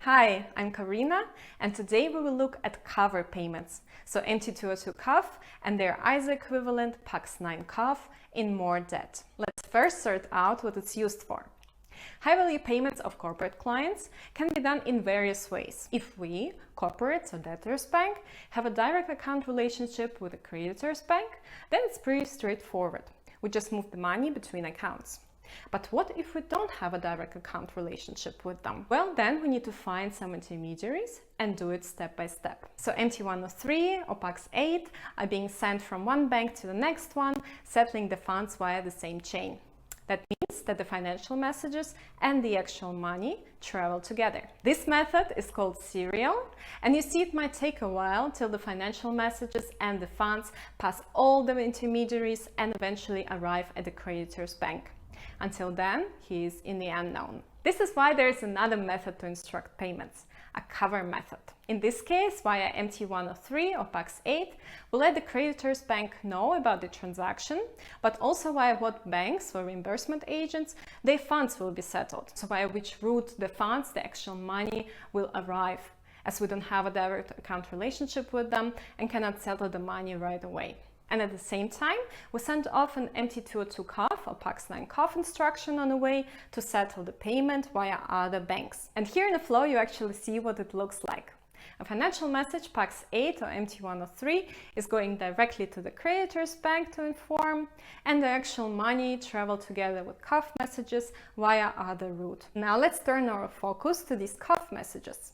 Hi, I'm Karina, and today we will look at cover payments, so MT202 CUF and their ISO equivalent PAX9 CUF in more depth. Let's first sort out what it's used for. High-value payments of corporate clients can be done in various ways. If we, corporates or debtors bank, have a direct account relationship with a creditors bank, then it's pretty straightforward. We just move the money between accounts. But what if we don't have a direct account relationship with them? Well, then we need to find some intermediaries and do it step by step. So MT103 or PAX8 are being sent from one bank to the next one, settling the funds via the same chain. That means that the financial messages and the actual money travel together. This method is called serial, and you see it might take a while till the financial messages and the funds pass all the intermediaries and eventually arrive at the creditor's bank. Until then, he is in the unknown. This is why there is another method to instruct payments, a cover method. In this case, via MT103 or PAX8, we'll let the creditor's bank know about the transaction, but also via what banks or reimbursement agents their funds will be settled. So via which route the funds, the actual money, will arrive, as we don't have a direct account relationship with them and cannot settle the money right away. And at the same time, we send off an MT202 CUF or PAX9 CUF instruction on the way to settle the payment via other banks. And here in the flow, you actually see what it looks like. A financial message PAX8 or MT103 is going directly to the creditor's bank to inform, and the actual money travel together with CUF messages via other route. Now let's turn our focus to these CUF messages.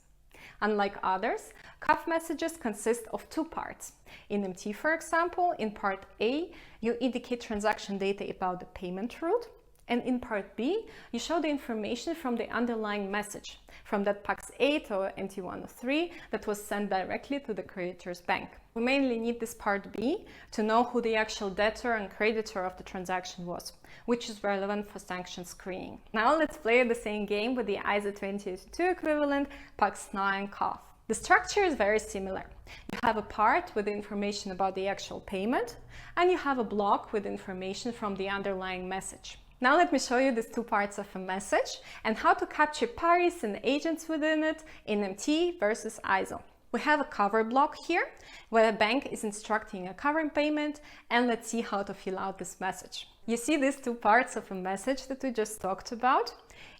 Unlike others, CUF messages consist of two parts. In MT, for example, in part A, you indicate transaction data about the payment route, and in part B, you show the information from the underlying message, from that PAX8 or MT103 that was sent directly to the creditor's bank. We mainly need this part B to know who the actual debtor and creditor of the transaction was, which is relevant for sanction screening. Now let's play the same game with the ISO20022 equivalent PAX9 CUF. The structure is very similar. You have a part with the information about the actual payment, and you have a block with information from the underlying message. Now let me show you these two parts of a message and how to capture parties and agents within it in MT versus ISO. We have a cover block here where the bank is instructing a cover payment, and let's see how to fill out this message. You see these two parts of a message that we just talked about.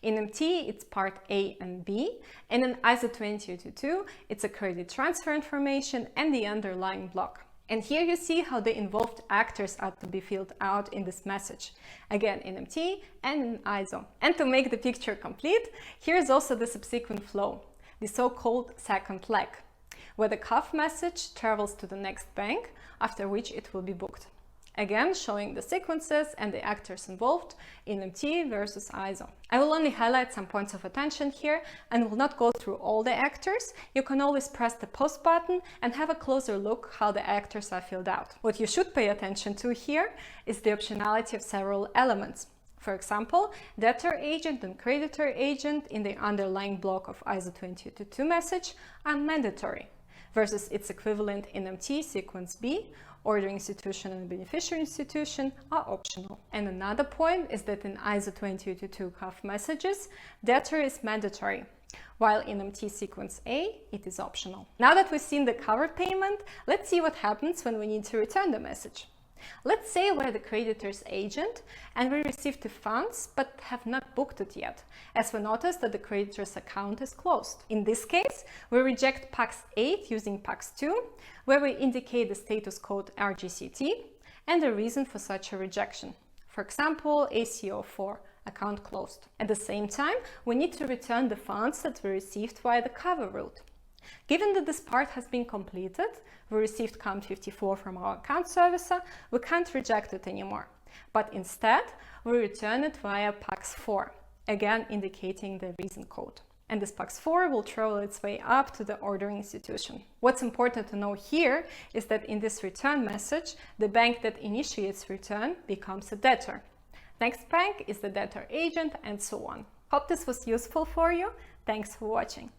In MT, it's part A and B, and in ISO20022, it's a credit transfer information and the underlying block. And here you see how the involved actors are to be filled out in this message, again in MT and in ISO. And to make the picture complete, here is also the subsequent flow, the so-called second leg, where the CUF message travels to the next bank, after which it will be booked. Again, showing the sequences and the actors involved in MT versus ISO. I will only highlight some points of attention here and will not go through all the actors. You can always press the pause button and have a closer look how the actors are filled out. What you should pay attention to here is the optionality of several elements. For example, debtor agent and creditor agent in the underlying block of ISO20022 message are mandatory, versus its equivalent in MT sequence B, order institution and beneficiary institution are optional. And another point is that in ISO20022 CUF messages, debtor is mandatory, while in MT sequence A, it is optional. Now that we've seen the cover payment, let's see what happens when we need to return the message. Let's say we're the creditor's agent and we received the funds but have not booked it yet, as we noticed that the creditor's account is closed. In this case, we reject PAX8 using PAX2, where we indicate the status code RGCT and the reason for such a rejection. For example, ACO4, account closed. At the same time, we need to return the funds that we received via the cover route. Given that this part has been completed, we received count 54 from our account servicer, we can't reject it anymore. But instead, we return it via PAX4, again indicating the reason code. And this PAX4 will travel its way up to the ordering institution. What's important to know here is that in this return message, the bank that initiates return becomes a debtor. Next bank is the debtor agent, and so on. Hope this was useful for you. Thanks for watching.